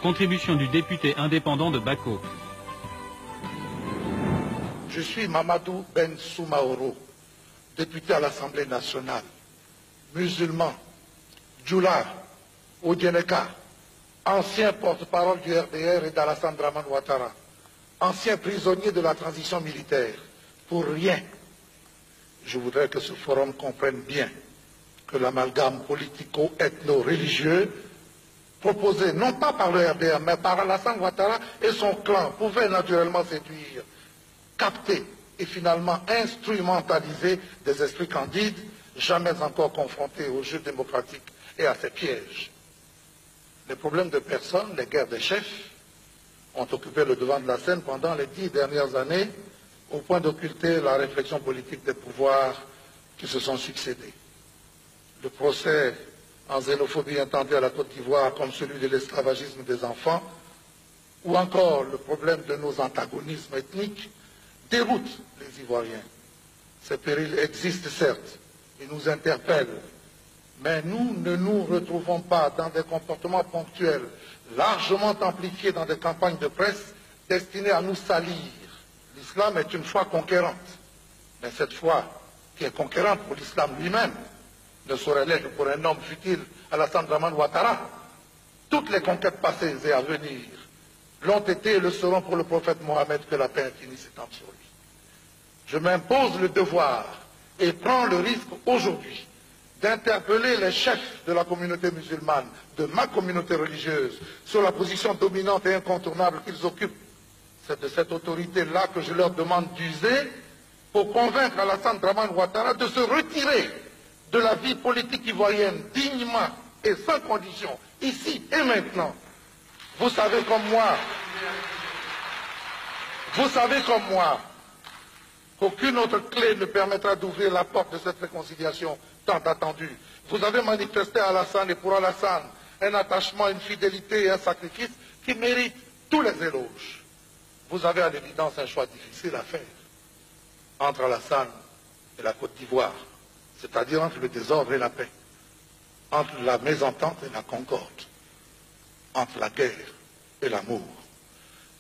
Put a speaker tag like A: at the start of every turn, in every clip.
A: Contribution du député indépendant de Bako.
B: Je suis Mamadou Ben Soumaoro, député à l'Assemblée nationale, musulman, Djoula, Odjeneka, ancien porte-parole du RDR et d'Alassane Dramane Ouattara, ancien prisonnier de la transition militaire. Pour rien, je voudrais que ce forum comprenne bien que l'amalgame politico-ethno-religieux proposé non pas par le RDR, mais par Alassane Ouattara et son clan pouvait naturellement séduire, capter et finalement instrumentaliser des esprits candides, jamais encore confrontés au jeu démocratique et à ses pièges. Les problèmes de personnes, les guerres des chefs, ont occupé le devant de la scène pendant les 10 dernières années, au point d'occulter la réflexion politique des pouvoirs qui se sont succédés. Le procès en xénophobie intenté à la Côte d'Ivoire comme celui de l'esclavagisme des enfants, ou encore le problème de nos antagonismes ethniques, déroutent les Ivoiriens. Ces périls existent certes, ils nous interpellent, mais nous ne nous retrouvons pas dans des comportements ponctuels, largement amplifiés dans des campagnes de presse destinées à nous salir. L'islam est une foi conquérante, mais cette foi qui est conquérante pour l'islam lui-même ne saurait l'être pour un homme futile, Alassane Dramane Ouattara. Toutes les conquêtes passées et à venir l'ont été et le seront pour le prophète Mohammed, que la paix infinie s'étende sur lui. Je m'impose le devoir et prends le risque aujourd'hui d'interpeller les chefs de la communauté musulmane, de ma communauté religieuse, sur la position dominante et incontournable qu'ils occupent. C'est de cette autorité-là que je leur demande d'user pour convaincre Alassane Dramane Ouattara de se retirer de la vie politique ivoirienne dignement et sans condition, ici et maintenant. Vous savez comme moi, qu'aucune autre clé ne permettra d'ouvrir la porte de cette réconciliation tant attendue. Vous avez manifesté à Alassane et pour Alassane un attachement, une fidélité et un sacrifice qui méritent tous les éloges. Vous avez à l'évidence un choix difficile à faire entre Alassane et la Côte d'Ivoire, c'est-à-dire entre le désordre et la paix, entre la mésentente et la concorde, entre la guerre et l'amour.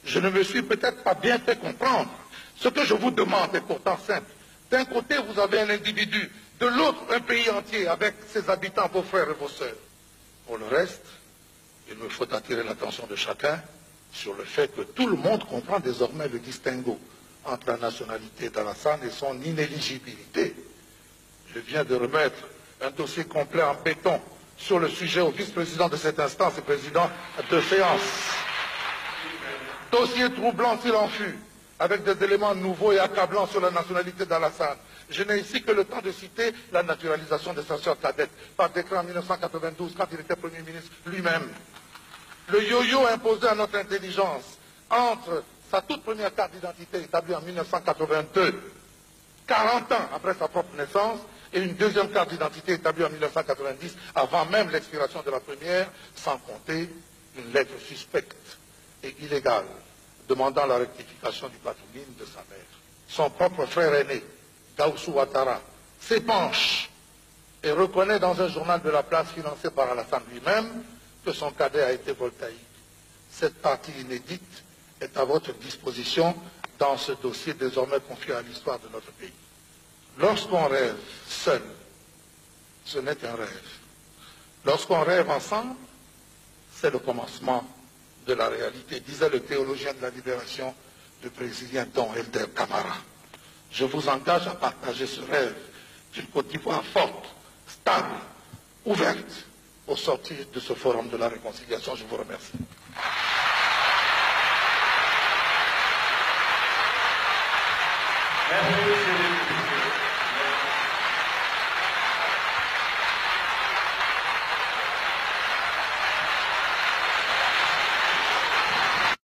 B: Je ne me suis peut-être pas bien fait comprendre. Ce que je vous demande est pourtant simple. D'un côté, vous avez un individu, de l'autre, un pays entier avec ses habitants, vos frères et vos sœurs. Pour le reste, il me faut attirer l'attention de chacun sur le fait que tout le monde comprend désormais le distinguo entre la nationalité d'Alassane et son inéligibilité. Je viens de remettre un dossier complet en béton sur le sujet au vice-président de cette instance et président de séance. Dossier troublant s'il en fut, avec des éléments nouveaux et accablants sur la nationalité d'Alassane. Je n'ai ici que le temps de citer la naturalisation de sa sœur cadette par décret en 1992 quand il était Premier ministre lui-même. Le yo-yo imposé à notre intelligence entre sa toute première carte d'identité établie en 1982, 40 ans après sa propre naissance, et une deuxième carte d'identité établie en 1990, avant même l'expiration de la première, sans compter une lettre suspecte et illégale demandant la rectification du patronyme de sa mère. Son propre frère aîné, Gaussou Ouattara, s'épanche et reconnaît dans un journal de la place financé par Alassane lui-même que son cadet a été voltaïque. Cette partie inédite est à votre disposition dans ce dossier désormais confié à l'histoire de notre pays. Lorsqu'on rêve seul, ce n'est qu'un rêve. Lorsqu'on rêve ensemble, c'est le commencement de la réalité, disait le théologien de la libération, le brésilien Dom Helder Camara. Je vous engage à partager ce rêve d'une Côte d'Ivoire forte, stable, ouverte, au sortir de ce forum de la réconciliation. Je vous remercie.
C: Merci.